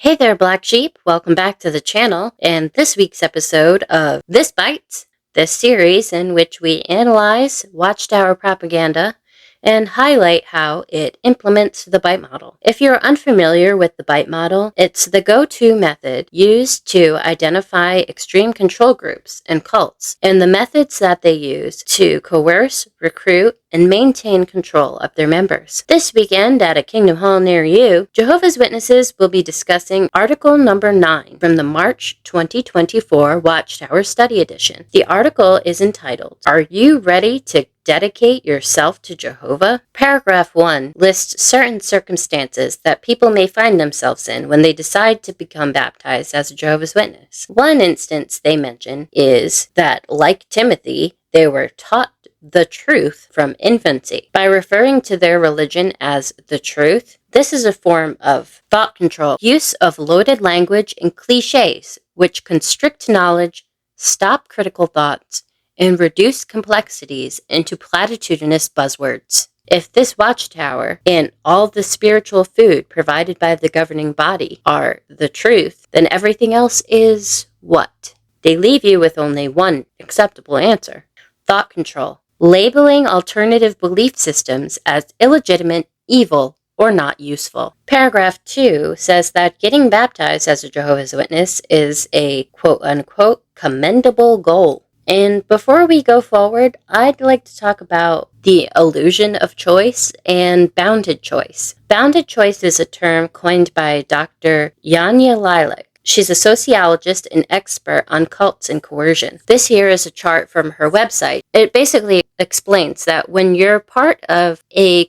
Hey there, Black Sheep. Welcome back to the channel and this week's episode of This Bites, this series in which we analyze Watchtower propaganda and highlight how it implements the bite model. If you're unfamiliar with the bite model, it's the go-to method used to identify extreme control groups and cults, and the methods that they use to coerce, recruit, and maintain control of their members. This weekend at a Kingdom Hall near you, Jehovah's Witnesses will be discussing article number 9 from the March 2024 Watchtower Study Edition. The article is entitled, "Are You Ready to Dedicate Yourself to Jehovah?" Paragraph 1 lists certain circumstances that people may find themselves in when they decide to become baptized as a Jehovah's Witness. One instance they mention is that, like Timothy, they were taught the truth from infancy. By referring to their religion as the truth, this is a form of thought control, use of loaded language and cliches which constrict knowledge, stop critical thoughts, and reduce complexities into platitudinous buzzwords. If this watchtower and all the spiritual food provided by the governing body are the truth, then everything else is what? They leave you with only one acceptable answer: thought control, labeling alternative belief systems as illegitimate, evil, or not useful. Paragraph 2 says that getting baptized as a Jehovah's Witness is a quote-unquote commendable goal. And before we go forward, I'd like to talk about the illusion of choice and bounded choice. Bounded choice is a term coined by Dr. Yanya Lilac. She's a sociologist and expert on cults and coercion. This here is a chart from her website. It basically explains that when you're part of a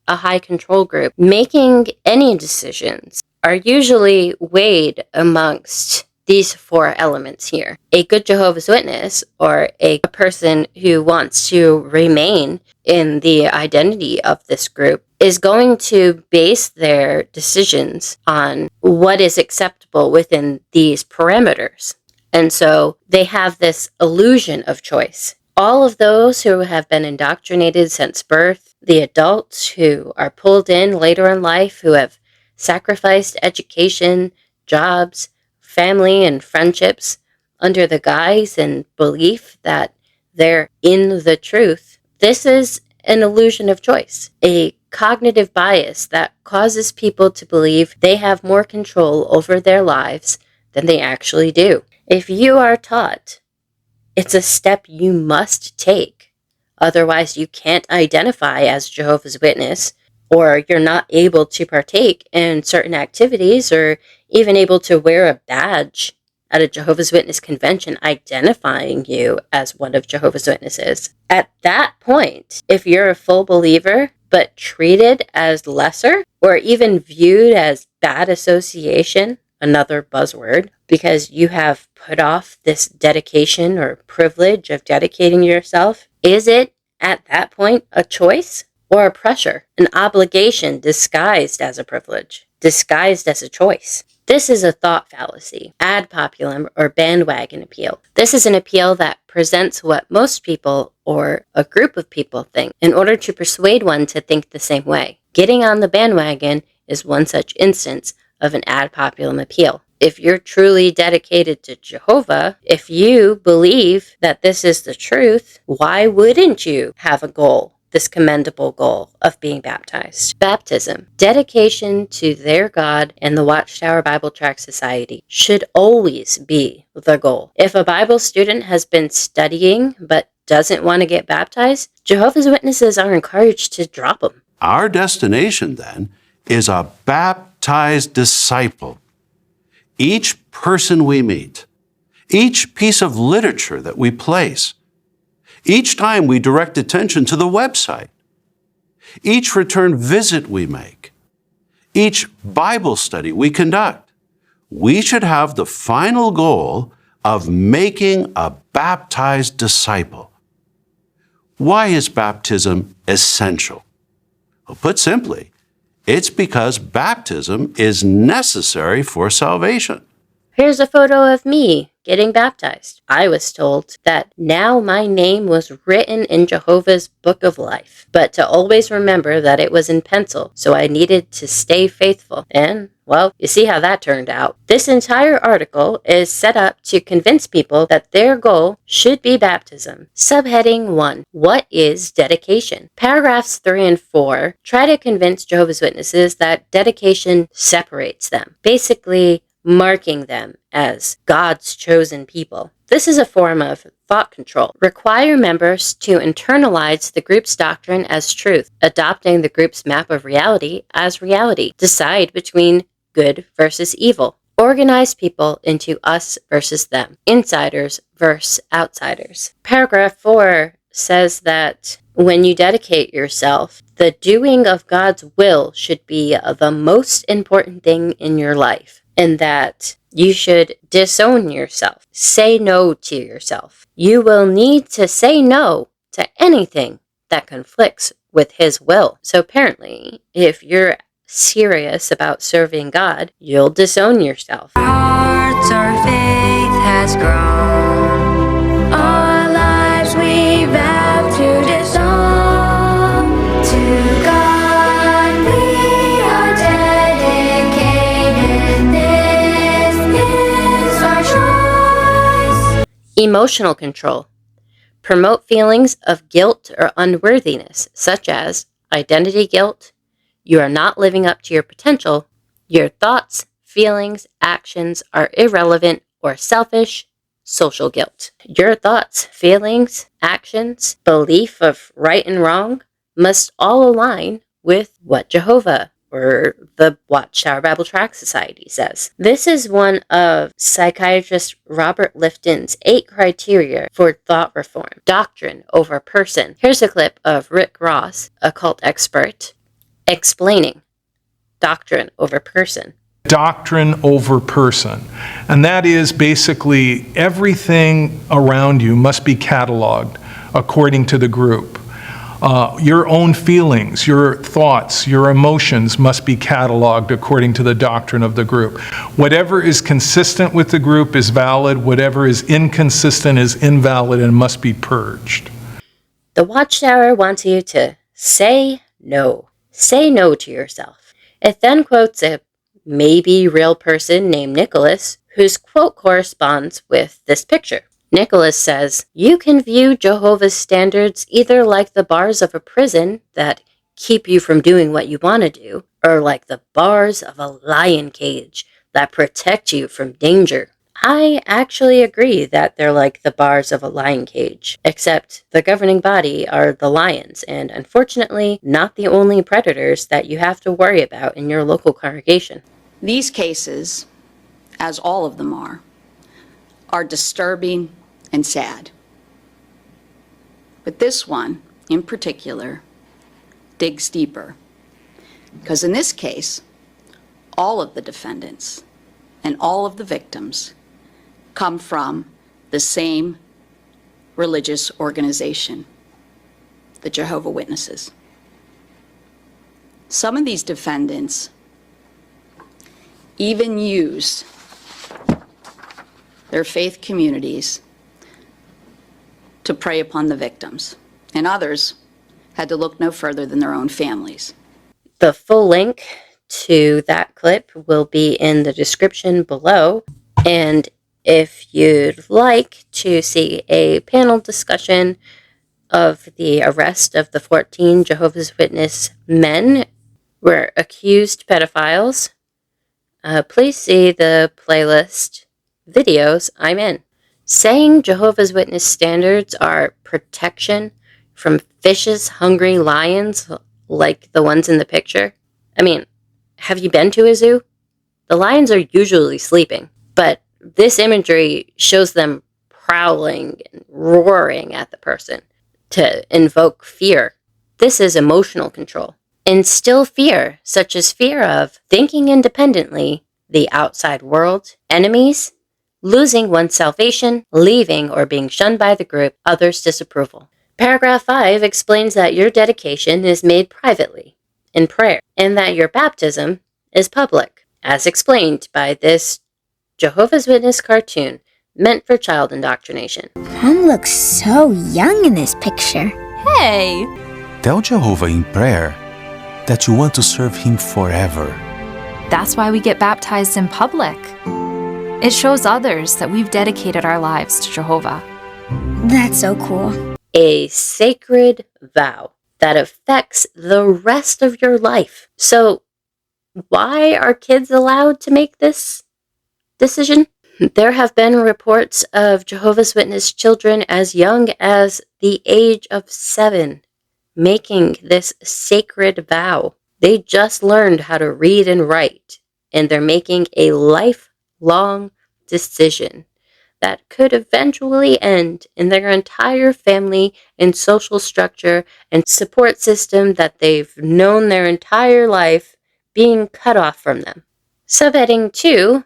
high control group, making any decisions are usually weighed amongst these four elements here. A good Jehovah's Witness, or a person who wants to remain in the identity of this group, is going to base their decisions on what is acceptable within these parameters. And so they have this illusion of choice. All of those who have been indoctrinated since birth, the adults who are pulled in later in life, who have sacrificed education, jobs, family, and friendships under the guise and belief that they're in the truth, this is an illusion of choice, a cognitive bias that causes people to believe they have more control over their lives than they actually do. If you are taught it's a step you must take, otherwise you can't identify as Jehovah's Witness, or you're not able to partake in certain activities, or even able to wear a badge at a Jehovah's Witness convention identifying you as one of Jehovah's Witnesses. At that point, if you're a full believer, but treated as lesser, or even viewed as bad association, another buzzword, because you have put off this dedication or privilege of dedicating yourself, is it at that point a choice or a pressure, an obligation disguised as a privilege, disguised as a choice? This is a thought fallacy, ad populum, or bandwagon appeal. This is an appeal that presents what most people or a group of people think in order to persuade one to think the same way. Getting on the bandwagon is one such instance of an ad populum appeal. If you're truly dedicated to Jehovah, if you believe that this is the truth, why wouldn't you have a goal? This commendable goal of being baptized. Baptism, dedication to their God and the Watchtower Bible Tract Society, should always be the goal. If a Bible student has been studying but doesn't want to get baptized, Jehovah's Witnesses are encouraged to drop them. Our destination, then, is a baptized disciple. Each person we meet, each piece of literature that we place, each time we direct attention to the website, each return visit we make, each Bible study we conduct, we should have the final goal of making a baptized disciple. Why is baptism essential? Well, put simply, it's because baptism is necessary for salvation. Here's a photo of me getting baptized. I was told that now my name was written in Jehovah's Book of Life, but to always remember that it was in pencil, so I needed to stay faithful. And Well, you see how that turned out. This entire article is set up to convince people that their goal should be baptism. Subheading 1. What is dedication? Paragraphs 3 and 4 try to convince Jehovah's Witnesses that dedication separates them, basically marking them as God's chosen people. This is a form of thought control. Require members to internalize the group's doctrine as truth, adopting the group's map of reality as reality. Decide between good versus evil. Organize people into us versus them, insiders versus outsiders. Paragraph 4 says that when you dedicate yourself, the doing of God's will should be the most important thing in your life, and that you should disown yourself. Say no to yourself. You will need to say no to anything that conflicts with His will. So apparently, if you're serious about serving God, you'll disown yourself. Hearts, our faith has grown. Our lives we vow to disown. To God we are dedicated. This is our choice. Emotional control. Promote feelings of guilt or unworthiness, such as identity guilt, you are not living up to your potential, your thoughts, feelings, actions are irrelevant or selfish, social guilt. Your thoughts, feelings, actions, belief of right and wrong must all align with what Jehovah or the Watchtower Bible Tract Society says. This is one of psychiatrist Robert Lifton's 8 criteria for thought reform. Doctrine over person. Here's a clip of Rick Ross, a cult expert, explaining doctrine over person. Doctrine over person. And that is basically everything around you must be cataloged according to the group. Your own feelings, your thoughts, your emotions must be cataloged according to the doctrine of the group. Whatever is consistent with the group is valid. Whatever is inconsistent is invalid and must be purged. The Watchtower wants you to say no. Say no to yourself. It then quotes a maybe real person named Nicholas, whose quote corresponds with this picture. Nicholas says, you can view Jehovah's standards either like the bars of a prison that keep you from doing what you want to do, or like the bars of a lion cage that protect you from danger. I actually agree that they're like the bars of a lion cage, except the governing body are the lions, and unfortunately not the only predators that you have to worry about in your local congregation. These cases, as all of them are disturbing and sad. But this one, in particular, digs deeper. Because in this case, all of the defendants and all of the victims come from the same religious organization, the Jehovah's Witnesses. Some of these defendants even use their faith communities to prey upon the victims, and others had to look no further than their own families. The full link to that clip will be in the description below, and if you'd like to see a panel discussion of the arrest of the 14 Jehovah's Witness men who were accused pedophiles, please see the playlist videos I'm in. Saying Jehovah's Witness standards are protection from vicious, hungry lions like the ones in the picture. I mean, have you been to a zoo? The lions are usually sleeping, but this imagery shows them prowling and roaring at the person to invoke fear. This is emotional control. Instill fear, such as fear of thinking independently, the outside world, enemies, losing one's salvation, leaving or being shunned by the group, others' disapproval. Paragraph 5 explains that your dedication is made privately, in prayer, and that your baptism is public, as explained by this Jehovah's Witness cartoon meant for child indoctrination. Mom looks so young in this picture. Hey! Tell Jehovah in prayer that you want to serve him forever. That's why we get baptized in public. It shows others that we've dedicated our lives to Jehovah. That's so cool. A sacred vow that affects the rest of your life. So, why are kids allowed to make this decision? There have been reports of Jehovah's Witness children as young as the age of 7 making this sacred vow. They just learned how to read and write, and they're making a lifelong decision that could eventually end in their entire family and social structure and support system that they've known their entire life being cut off from them. Subheading 2,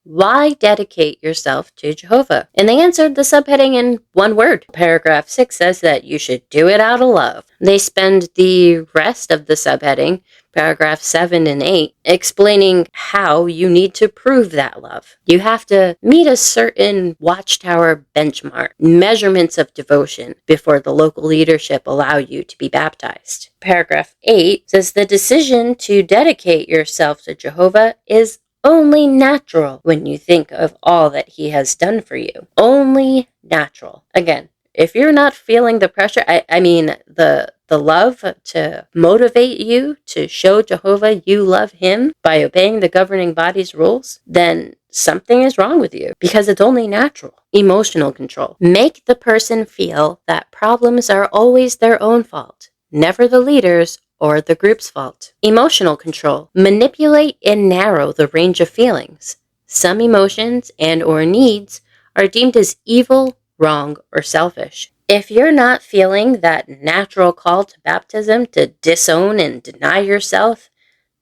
why dedicate yourself to Jehovah? And they answered the subheading in one word. Paragraph 6 says that you should do it out of love. They spend the rest of the subheading, paragraph 7 and 8, explaining how you need to prove that love. You have to meet a certain Watchtower benchmark, measurements of devotion, before the local leadership allow you to be baptized. Paragraph 8 says the decision to dedicate yourself to Jehovah is only natural when you think of all that he has done for you. Only natural. Again, if you're not feeling the pressure, I mean the love to motivate you to show Jehovah you love him by obeying the governing body's rules, then something is wrong with you because it's only natural. Emotional control. Make the person feel that problems are always their own fault, never the leader's or the group's fault. Emotional control. Manipulate and narrow the range of feelings. Some emotions and or needs are deemed as evil, wrong, or selfish. If you're not feeling that natural call to baptism to disown and deny yourself,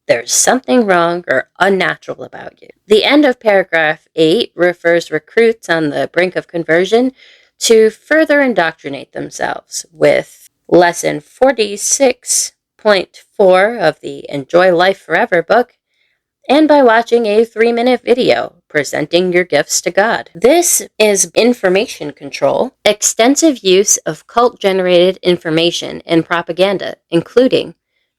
there's something wrong or unnatural about you. The end of paragraph 8 refers recruits on the brink of conversion to further indoctrinate themselves with lesson 46.4 of the Enjoy Life Forever book, and by watching a 3-minute video presenting your gifts to God. This is information control, extensive use of cult-generated information and propaganda, including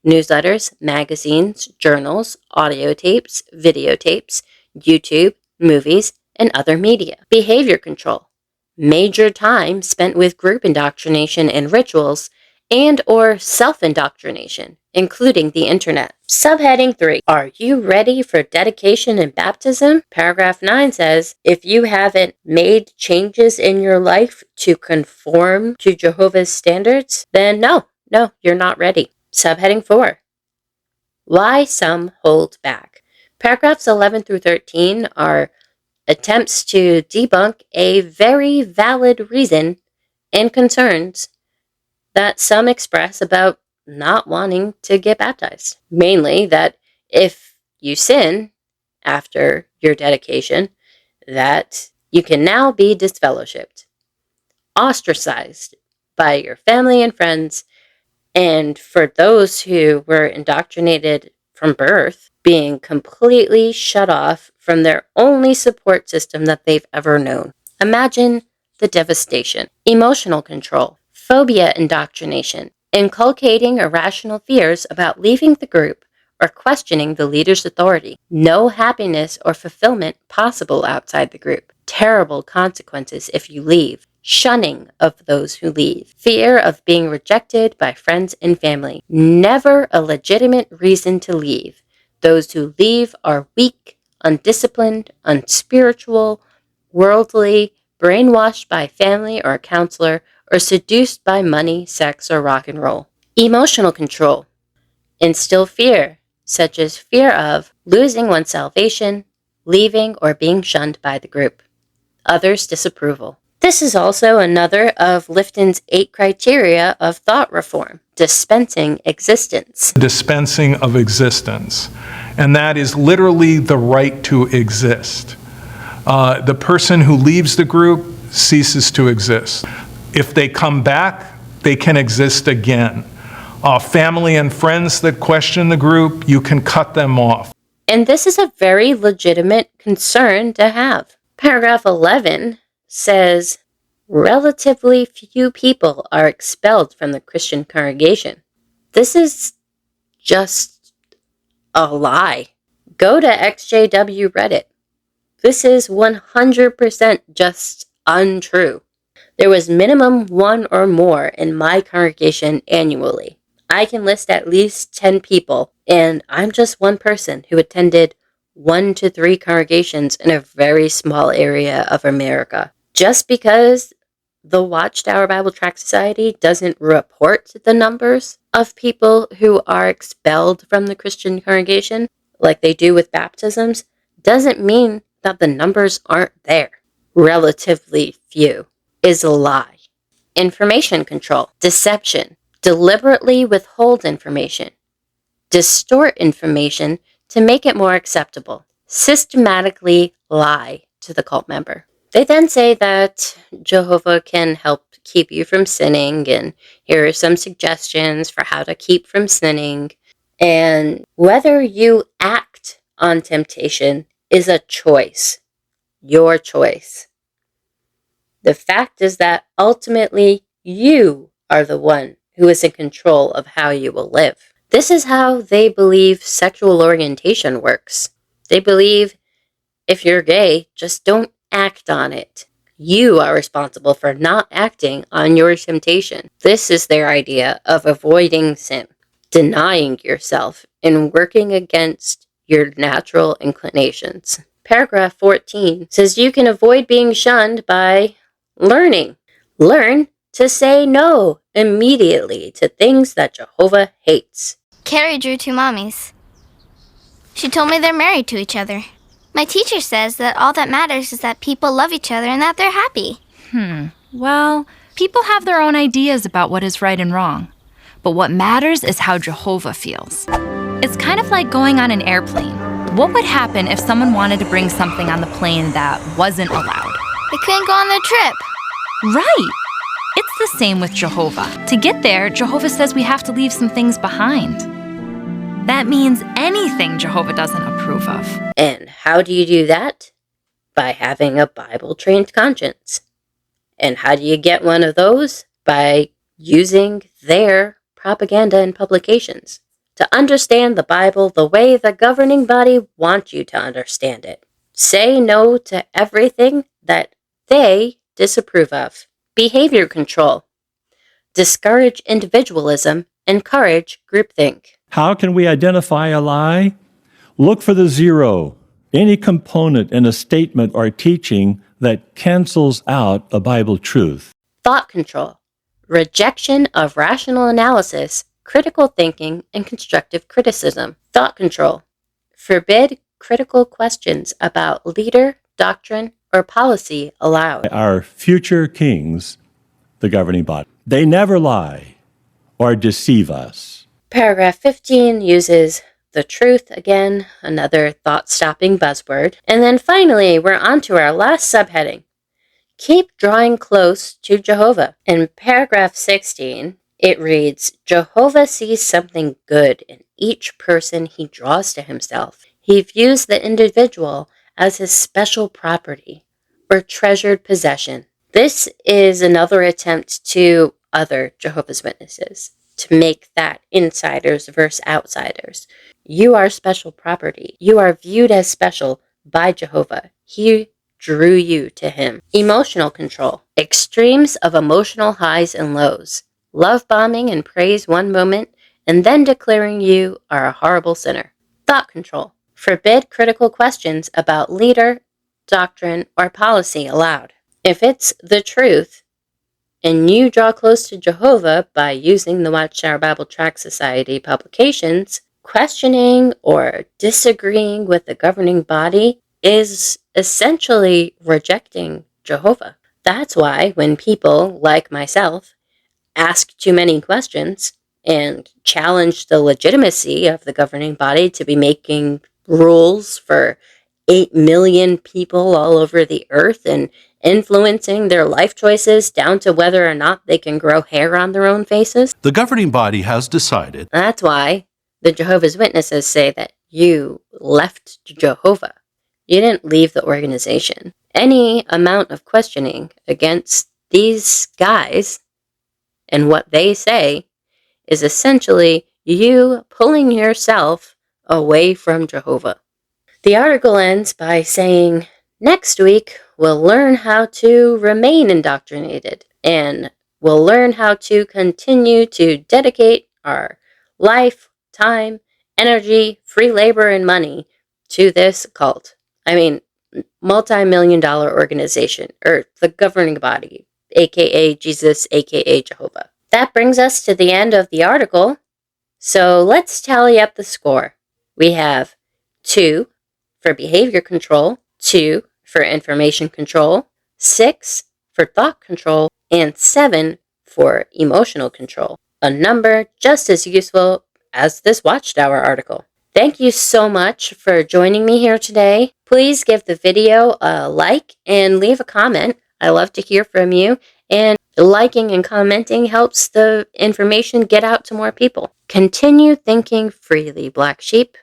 newsletters, magazines, journals, audio tapes, videotapes, YouTube, movies, and other media. Behavior control, major time spent with group indoctrination and rituals and or self-indoctrination, including the internet. Subheading 3, are you ready for dedication and baptism? Paragraph 9 says, if you haven't made changes in your life to conform to Jehovah's standards, then no, you're not ready. Subheading 4, why some hold back. Paragraphs 11 through 13 are attempts to debunk a very valid reason and concerns that some express about not wanting to get baptized. Mainly that if you sin after your dedication, that you can now be disfellowshipped, ostracized by your family and friends, and for those who were indoctrinated from birth, being completely shut off from their only support system that they've ever known. Imagine the devastation. Emotional control. Phobia indoctrination, inculcating irrational fears about leaving the group or questioning the leader's authority. No happiness or fulfillment possible outside the group. Terrible consequences if you leave. Shunning of those who leave. Fear of being rejected by friends and family. Never a legitimate reason to leave. Those who leave are weak, undisciplined, unspiritual, worldly, brainwashed by family or a counselor, or seduced by money, sex, or rock and roll. Emotional control. Instill fear, such as fear of losing one's salvation, leaving, or being shunned by the group. Others' disapproval. This is also another of Lifton's 8 criteria of thought reform, dispensing existence. Dispensing of existence. And that is literally the right to exist. The person who leaves the group ceases to exist. If they come back, they can exist again. Family and friends that question the group, you can cut them off. And this is a very legitimate concern to have. Paragraph 11 says, relatively few people are expelled from the Christian congregation. This is just a lie. Go to XJW Reddit. This is 100% just untrue. There was minimum 1 or more in my congregation annually. I can list at least 10 people, and I'm just one person who attended 1 to 3 congregations in a very small area of America. Just because the Watchtower Bible Tract Society doesn't report the numbers of people who are expelled from the Christian congregation, like they do with baptisms, doesn't mean that the numbers aren't there. Relatively few is a lie. Information control, deception, deliberately withhold information, distort information to make it more acceptable, systematically lie to the cult member. They then say that Jehovah can help keep you from sinning, and here are some suggestions for how to keep from sinning. And whether you act on temptation is a choice, your choice. The fact is that ultimately you are the one who is in control of how you will live. This is how they believe sexual orientation works. They believe if you're gay, just don't act on it. You are responsible for not acting on your temptation. This is their idea of avoiding sin, denying yourself, and working against your natural inclinations. Paragraph 14 says you can avoid being shunned by learning. Learn to say no immediately to things that Jehovah hates. Carrie drew 2 mommies. She told me they're married to each other. My teacher says that all that matters is that people love each other and that they're happy. Well, people have their own ideas about what is right and wrong. But what matters is how Jehovah feels. It's kind of like going on an airplane. What would happen if someone wanted to bring something on the plane that wasn't allowed? They couldn't go on their trip. Right! It's the same with Jehovah. To get there, Jehovah says we have to leave some things behind. That means anything Jehovah doesn't approve of. And how do you do that? By having a Bible-trained conscience. And how do you get one of those? By using their propaganda and publications to understand the Bible the way the governing body wants you to understand it. Say no to everything that they disapprove of. Behavior control. Discourage individualism. Encourage groupthink. How can we identify a lie? Look for the zero, any component in a statement or teaching that cancels out a Bible truth. Thought control. Rejection of rational analysis, critical thinking, and constructive criticism. Thought control. Forbid critical questions about leader, doctrine, or policy allowed. Our future kings, the governing body, they never lie or deceive us. Paragraph 15 uses the truth again, another thought-stopping buzzword. And then finally, we're on to our last subheading. Keep drawing close to Jehovah. In paragraph 16, it reads, Jehovah sees something good in each person he draws to himself. He views the individual as his special property or treasured possession. This is another attempt to other Jehovah's Witnesses, to make that insiders versus outsiders. You are special property. You are viewed as special by Jehovah. He drew you to him. Emotional control. Extremes of emotional highs and lows. Love bombing and praise one moment, and then declaring you are a horrible sinner. Thought control. Forbid critical questions about leader, doctrine, or policy allowed. If it's the truth, and you draw close to Jehovah by using the Watchtower Bible Tract Society publications, questioning or disagreeing with the governing body is essentially rejecting Jehovah. That's why when people, like myself, ask too many questions and challenge the legitimacy of the governing body to be making rules for 8 million people all over the earth and influencing their life choices down to whether or not they can grow hair on their own faces. The governing body has decided. That's why the Jehovah's Witnesses say that you left Jehovah. You didn't leave the organization. Any amount of questioning against these guys and what they say is essentially you pulling yourself away from Jehovah. The article ends by saying, next week, we'll learn how to remain indoctrinated, and we'll learn how to continue to dedicate our life, time, energy, free labor, and money to this cult. I mean, multi-million-dollar organization, or the governing body, aka Jesus, aka Jehovah. That brings us to the end of the article. So let's tally up the score. We have 2 for behavior control, 2 for information control, 6 for thought control, and 7 for emotional control. A number just as useful as this Watchtower article. Thank you so much for joining me here today. Please give the video a like and leave a comment. I love to hear from you, and liking and commenting helps the information get out to more people. Continue thinking freely, Black Sheep.